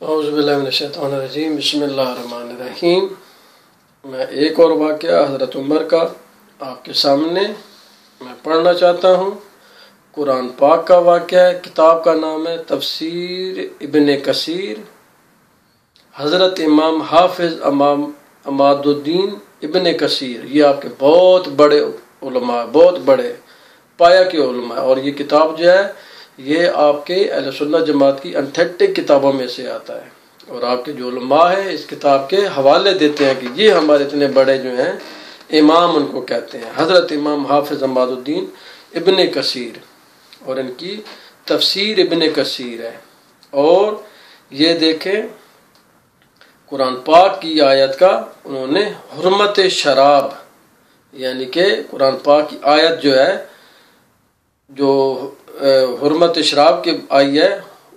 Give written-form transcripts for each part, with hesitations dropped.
اعوذ باللہ من الشیطان الرجیم، بسم اللہ الرحمن الرحیم۔ میں ایک اور واقعہ حضرت عمر کا آپ کے سامنے میں پڑھنا چاہتا ہوں۔ قرآن پاک کا واقعہ ہے، کتاب کا نام ہے تفسیر ابن کثیر۔ حضرت امام حافظ عماد الدین ابن کثیر، یہ آپ کے بہت بڑے علماء، بہت بڑے پایا کے علماء، اور یہ کتاب جو ہے یہ آپ کے اہل سنت جماعت کی انتھیٹک کتابوں میں سے آتا ہے، اور آپ کے جو علماء ہیں اس کتاب کے حوالے دیتے ہیں کہ یہ ہمارے اتنے بڑے جو ہیں امام ان کو کہتے ہیں، حضرت امام حافظ عماد الدین ابن کثیر، اور ان کی تفسیر ابن کثیر ہے۔ اور یہ دیکھیں قرآن پاک کی آیت کا انہوں نے حرمت شراب، یعنی کہ قرآن پاک کی آیت جو ہے جو حرمت شراب کی آئی ہے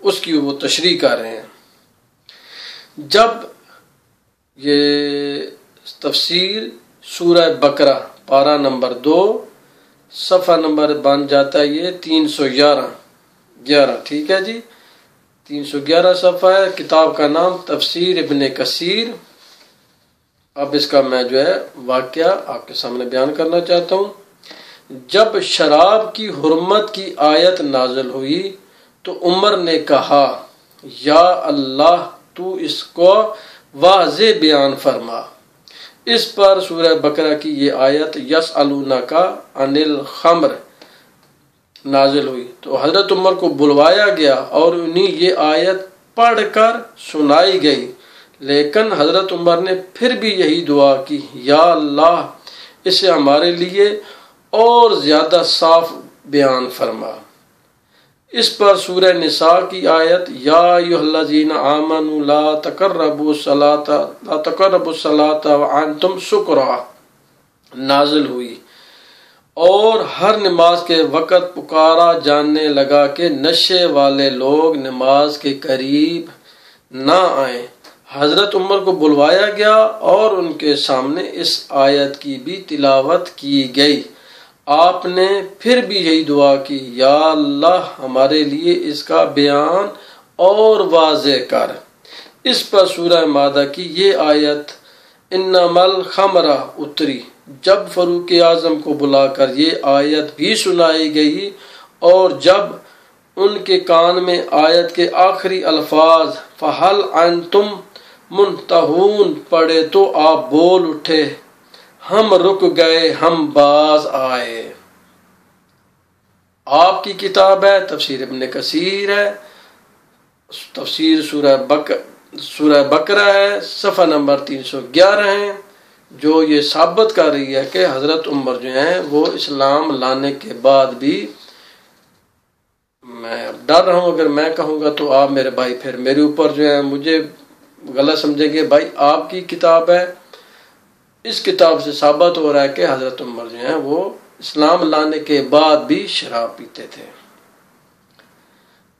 اس کی وہ تشریح کر رہے ہیں۔ جب یہ تفسیر سورہ بقرہ پارہ نمبر 2 صفحہ نمبر بن جاتا ہے یہ 311، ٹھیک ہے جی، 311 صفحہ ہے، کتاب کا نام تفسیر ابن کثیر۔ اب اس کا میں جو ہے واقعہ آپ کے سامنے بیان کرنا چاہتا ہوں۔ جب شراب کی حرمت کی آیت نازل ہوئی تو عمر نے کہا، یا اللہ تو اس کو واضح بیان فرما۔ اس پر سورہ بقرہ کی یہ آیت یسألونک عن الخمر نازل ہوئی تو حضرت عمر کو بلوایا گیا اور انہیں یہ آیت پڑھ کر سنائی گئی، لیکن حضرت عمر نے پھر بھی یہی دعا کی، یا اللہ اسے ہمارے لیے اور زیادہ صاف بیان فرما۔ اس پر سورہ نساء کی آیت یا ایھا الذین آمنوا لا تقربوا الصلاۃ وانتم سکریٰ نازل ہوئی، اور ہر نماز کے وقت پکارا جانے لگا کہ نشے والے لوگ نماز کے قریب نہ آئیں۔ حضرت عمر کو بلوایا گیا اور ان کے سامنے اس آیت کی بھی تلاوت کی گئی۔ آپ نے پھر بھی یہی دعا کی، یا اللہ ہمارے لیے اس کا بیان اور واضح کر۔ اس پر سورہ مائدہ کی یہ آیت انما الخمر اتری۔ جب فاروق اعظم کو بلا کر یہ آیت بھی سنائی گئی اور جب ان کے کان میں آیت کے آخری الفاظ فَهَلْ أَنْتُمْ مُنْتَهُونَ پڑے تو آپ بول اٹھے، ہم رک گئے، ہم باز آئے۔ آپ کی کتاب ہے تفسیر ابن کثیر ہے، تفسیر سورہ بقرہ ہے، صفحہ نمبر 311 ہے، جو یہ ثابت کر رہی ہے کہ حضرت عمر جو ہیں وہ اسلام لانے کے بعد بھی، میں ڈر رہا ہوں اگر میں کہوں گا تو آپ میرے بھائی پھر میرے اوپر جو ہے مجھے غلط سمجھیں گے، بھائی آپ کی کتاب ہے، اس کتاب سے ثابت ہو رہا ہے کہ حضرت عمر جو ہیں وہ اسلام لانے کے بعد بھی شراب پیتے تھے،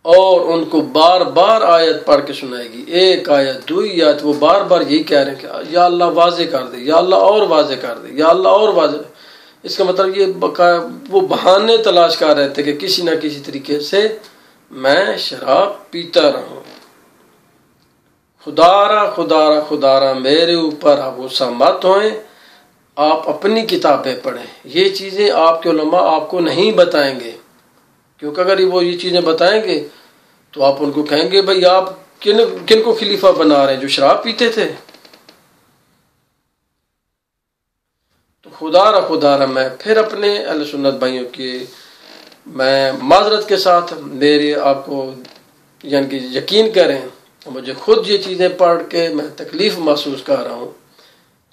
اور ان کو بار بار آیت پڑھ کے سنائے گی، ایک آیت دوئی آیت، وہ بار بار یہی کہہ رہے ہیں کہ یا اللہ واضح کر دے، یا اللہ اور واضح کر دے، یا اللہ اور واضح۔ اس کا مطلب یہ وہ بہانے تلاش کر رہے تھے کہ کسی نہ کسی طریقے سے میں شراب پیتا رہوں۔ خدارا میرے اوپر آپ غصہ مت ہوئیں، آپ اپنی کتابیں پڑھیں، یہ چیزیں آپ کے علماء آپ کو نہیں بتائیں گے، کیونکہ اگر وہ یہ چیزیں بتائیں گے تو آپ ان کو کہیں گے بھئی آپ کن کو خلیفہ بنا رہے ہیں، جو شراب پیتے تھے۔ تو خدارا میں پھر اپنے اہل سنت بھائیوں کی میں معذرت کے ساتھ میری آپ کو یعنی کہ یقین کریں، مجھے خود یہ چیزیں پڑھ کے میں تکلیف محسوس کر رہا ہوں،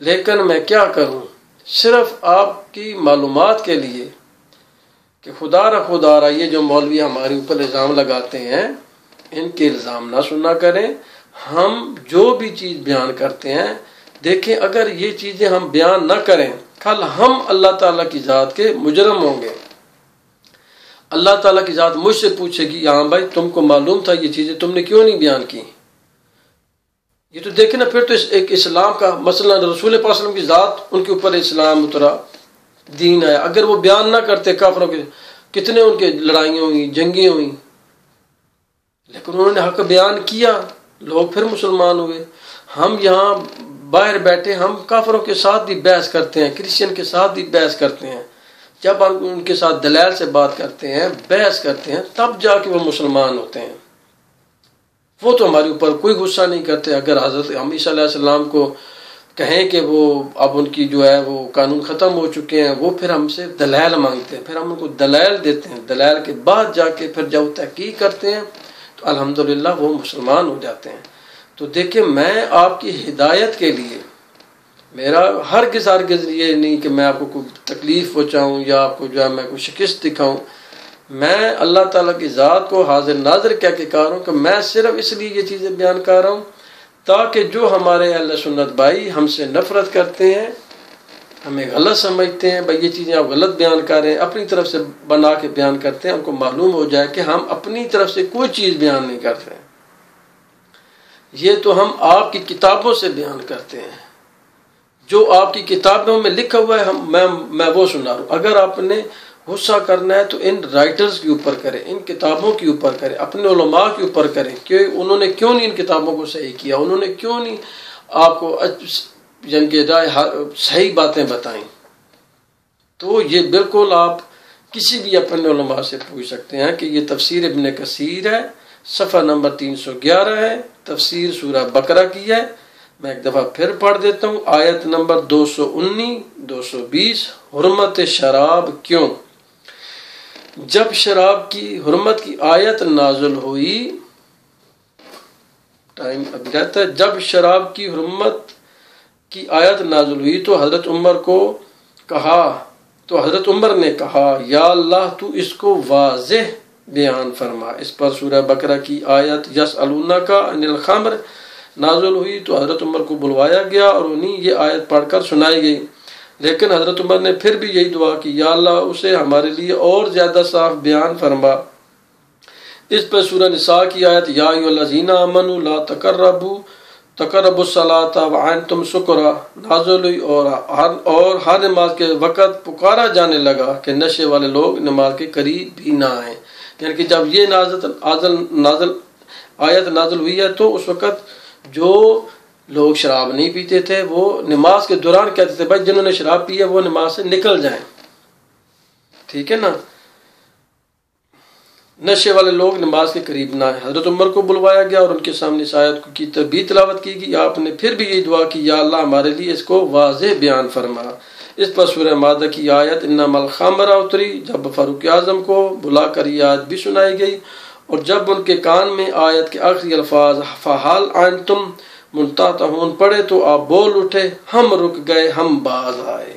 لیکن میں کیا کروں، صرف آپ کی معلومات کے لیے کہ خدارا یہ جو مولوی ہمارے اوپر الزام لگاتے ہیں ان کے الزام نہ سنا کریں۔ ہم جو بھی چیز بیان کرتے ہیں دیکھیں، اگر یہ چیزیں ہم بیان نہ کریں کل ہم اللہ تعالیٰ کی ذات کے مجرم ہوں گے۔ اللہ تعالیٰ کی ذات مجھ سے پوچھے گی، ہاں بھائی تم کو معلوم تھا یہ چیزیں تم نے کیوں نہیں بیان کی؟ یہ تو دیکھیں نا، پھر تو ایک اسلام کا مثلا رسول پاک صلی اللہ علیہ وسلم کی ذات ان کے اوپر اسلام اترا، دین آیا، اگر وہ بیان نہ کرتے کافروں کے کتنے ان کے لڑائیاں ہوئی، جنگیں ہوئی، لیکن انہوں نے حق بیان کیا، لوگ پھر مسلمان ہوئے۔ ہم یہاں باہر بیٹھے ہم کافروں کے ساتھ بھی بحث کرتے ہیں، کرسچن کے ساتھ بھی بحث کرتے ہیں، جب ہم ان کے ساتھ دلائل سے بات کرتے ہیں، بحث کرتے ہیں، تب جا کے وہ مسلمان ہوتے ہیں۔ وہ تو ہمارے اوپر کوئی غصہ نہیں کرتے۔ اگر حضرت ہم عیسیٰ علیہ السلام کو کہیں کہ وہ اب ان کی جو ہے وہ قانون ختم ہو چکے ہیں، وہ پھر ہم سے دلائل مانگتے ہیں، پھر ہم ان کو دلائل دیتے ہیں، دلائل کے بعد جا کے پھر جب وہ تحقیق کرتے ہیں تو الحمدللہ وہ مسلمان ہو جاتے ہیں۔ تو دیکھیں، میں آپ کی ہدایت کے لیے، میرا ہرگز یہ نہیں کہ میں آپ کو کوئی تکلیف پہنچاؤں یا آپ کو جو ہے میں کوئی شکست دکھاؤں۔ میں اللہ تعالیٰ کی ذات کو حاضر ناظر کہہ کے کہہ رہا ہوں کہ میں صرف اس لیے یہ چیزیں بیان کر رہا ہوں تاکہ جو ہمارے اہل سنت بھائی ہم سے نفرت کرتے ہیں، ہمیں غلط سمجھتے ہیں، بھائی یہ چیزیں آپ غلط بیان کر رہے ہیں، اپنی طرف سے بنا کے بیان کرتے ہیں، ان کو معلوم ہو جائے کہ ہم اپنی طرف سے کوئی چیز بیان نہیں کرتے ہیں، یہ تو ہم آپ کی کتابوں سے بیان کرتے ہیں، جو آپ کی کتابوں میں لکھا ہوا ہے میں وہ سنا رہا ہوں۔ اگر آپ نے غصہ کرنا ہے تو ان رائٹرز کے اوپر کریں، ان کتابوں کے اوپر کریں، اپنے علماء کے اوپر کریں کہ انہوں نے کیوں نہیں ان کتابوں کو صحیح کیا، انہوں نے کیوں نہیں آپ کو جن کے صحیح باتیں بتائیں۔ تو یہ بالکل آپ کسی بھی اپنے علماء سے پوچھ سکتے ہیں کہ یہ تفسیر ابن کثیر ہے، صفحہ نمبر 311 ہے، تفسیر سورہ بقرہ کی ہے۔ میں ایک دفعہ پھر پڑھ دیتا ہوں، آیت نمبر 219 220، حرمت شراب کیوں؟ جب شراب کی حرمت کی آیت نازل ہوئی، ٹائم ابھی رہتا ہے، جب شراب کی حرمت کی آیت نازل ہوئی تو حضرت عمر نے کہا یا اللہ تو اس کو واضح بیان فرما۔ اس پر سورہ بقرہ کی آیت یسألونک عن الخمر نازل ہوئی تو حضرت عمر کو بلوایا گیا اور انہیں یہ آیت پڑھ کر سنائی گئی، لیکن حضرت عمر نے پھر بھی یہی دعا کی یا اللہ اسے ہمارے لیے اور زیادہ صاف بیان فرما۔ اس پر سورہ نساء کی آیت یا ایھا الذین آمنوا لا تقربوا الصلاۃ وانتم سکریٰ نازل ہوئی اور ہر نماز کے وقت پکارا جانے لگا کہ نشے والے لوگ نماز کے قریب بھی نہ آئیں۔ یعنی کہ جب یہ آیت نازل ہوئی ہے تو اس وقت جو لوگ شراب نہیں پیتے تھے وہ نماز کے دوران کہتے تھے بھائی جنہوں نے شراب پی ہے وہ نماز سے نکل جائیں، ٹھیک ہے نا، نشے والے لوگ نماز کے قریب نہ آئیں۔ حضرت عمر کو بلوایا گیا اور ان کے سامنے اس آیت کی بھی تلاوت کی گئی، آپ نے پھر بھی یہ دعا کی یا اللہ ہمارے لیے اس کو واضح بیان فرما۔ اس پر سورہ مائدہ کی آیت انما الخمر اتری، جب فاروق اعظم کو بلا کر یہ آیت بھی سنائی گئی اور جب ان کے کان میں آیت کے آخری الفاظ فَحَلْ أَنْتُمْ مُنْتَهُونَ پڑھے تو آپ بول اٹھے ہم رک گئے ہم باز آئے،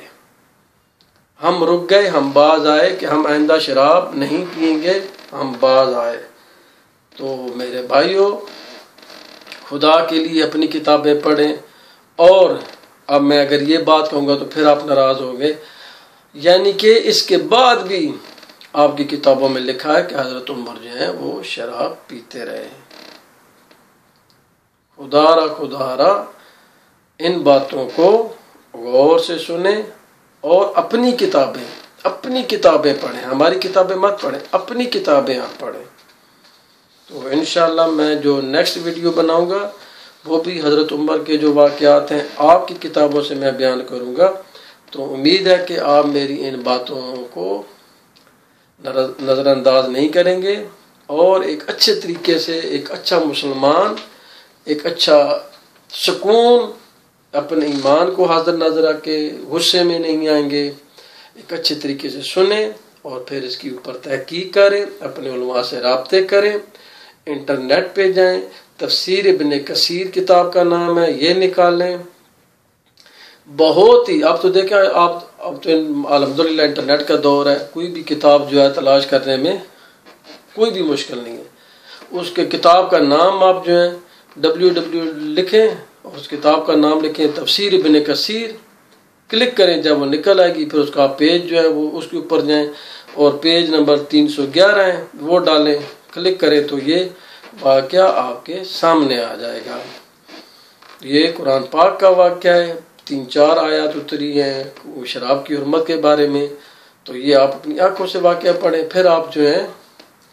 ہم رک گئے ہم باز آئے کہ ہم آئندہ شراب نہیں پئیں گے، ہم باز آئے۔ تو میرے بھائیوں، خدا کے لیے اپنی کتابیں پڑھیں۔ اور اب میں اگر یہ بات کہوں گا تو پھر آپ ناراض ہوں گے، یعنی کہ اس کے بعد بھی آپ کی کتابوں میں لکھا ہے کہ حضرت عمر جو ہیں وہ شراب پیتے رہے۔ خدا را ان باتوں کو غور سے سنیں اور اپنی کتابیں پڑھیں، ہماری کتابیں مت پڑھیں، اپنی کتابیں آپ پڑھیں۔ تو انشاءاللہ میں جو نیکسٹ ویڈیو بناؤں گا وہ بھی حضرت عمر کے جو واقعات ہیں آپ کی کتابوں سے میں بیان کروں گا۔ تو امید ہے کہ آپ میری ان باتوں کو نظر انداز نہیں کریں گے اور ایک اچھے طریقے سے ایک اچھا مسلمان، ایک اچھا سکون اپنے ایمان کو حاضر ناظر رکھ کے غصے میں نہیں آئیں گے، ایک اچھے طریقے سے سنیں اور پھر اس کے اوپر تحقیق کریں، اپنے علماء سے رابطے کریں، انٹرنیٹ پہ جائیں، تفسیر ابن کثیر کتاب کا نام ہے، یہ نکالیں۔ بہت ہی آپ تو دیکھیں، اب تو الحمدللہ انٹرنیٹ کا دور ہے، کوئی بھی کتاب جو ہے تلاش کرنے میں کوئی بھی مشکل نہیں ہے۔ اس کے کتاب کا نام آپ جو ہے www لکھیں اور اس کتاب کا نام لکھیں تفسیر ابن کثیر، کلک کریں، جب وہ نکل آئے گی پھر اس کا پیج جو ہے وہ اس کے اوپر جائیں اور پیج نمبر 311 ہے وہ ڈالیں، کلک کریں تو یہ واقعہ آپ کے سامنے آ جائے گا۔ یہ قرآن پاک کا واقعہ ہے، 3-4 آیات اتری ہیں شراب کی حرمت کے بارے میں، تو یہ آپ اپنی آنکھوں سے واقعہ پڑھیں، پھر آپ جو ہیں